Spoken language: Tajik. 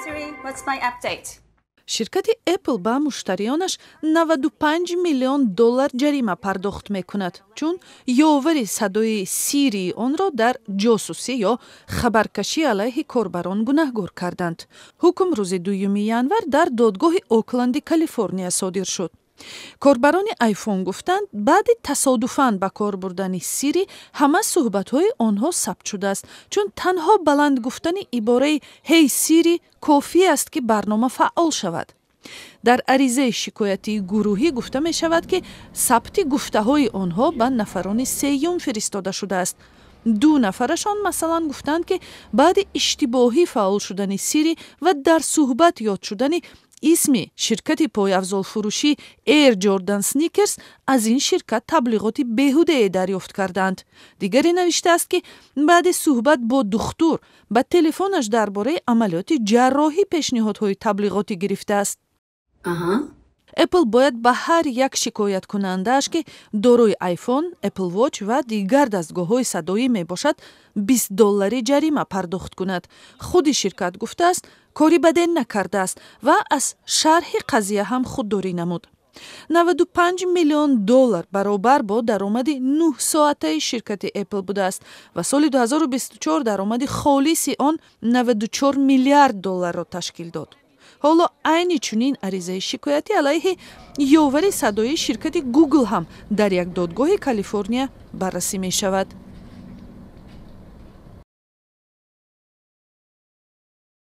Siri, what's my update? ширкати Apple ба муштарионаш 95 миллион доллар ҷарима пардохт мекунад, чун ёвари садои Siri онро дар ҷосусӣ ё хабаркашӣ алайҳи корбарон гунаҳгор карданд. ҳукм рӯзи 2 январ дар додгоҳи Окленди, Калифорния содир шуд. корбарони iPhone гуфтанд, баъди тасодуфан ба кор бурдани Siri ҳама суҳбатҳои онҳо сабт шудааст, чун танҳо баланд гуфтани ибораи «Hey Siri» кофӣ аст, ки барнома фаъол шавад. дар аризаи шикоятии гурӯҳӣ гуфта мешавад, ки сабти гуфтаҳои онҳо ба нафарони сеюм фиристода шудааст. 2 нафарашон масалан гуфтанд, ки баъди иштибоҳӣ фаъол шудани Siri ва дар суҳбат ёд шудани исми ширкати пойафзолфурӯшӣ Air Jordan Sneakers аз ин ширкат таблиғоти беҳудае дарёфт карданд. дигаре навиштааст, ки баъди суҳбат бо духтур ба телефонаш дар бораи амалиёти ҷарроҳӣ пешниҳодҳои таблиғотӣ гирифтааст. Apple бояд ба ҳар як шикояткунандааш, ки дорои iPhone, Apple Watch ва дигар дастгоҳҳои садоӣ мебошад, $20 ҷарима пардохт кунад. худи ширкат гуфтааст, кори баде накардааст ва аз шарҳи қазия ҳам худдорӣ намуд. $95 миллион баробар бо даромади 9 соатаи ширкати Apple будааст ва соли 2024 даромади холиси он $94 миллиард ташкил дод. ҳоло айни чунин аризаи шикоятӣ алайҳи ёвари садоии ширкати Google ҳам дар як додгоҳи Калифорния баррасӣ мешавад.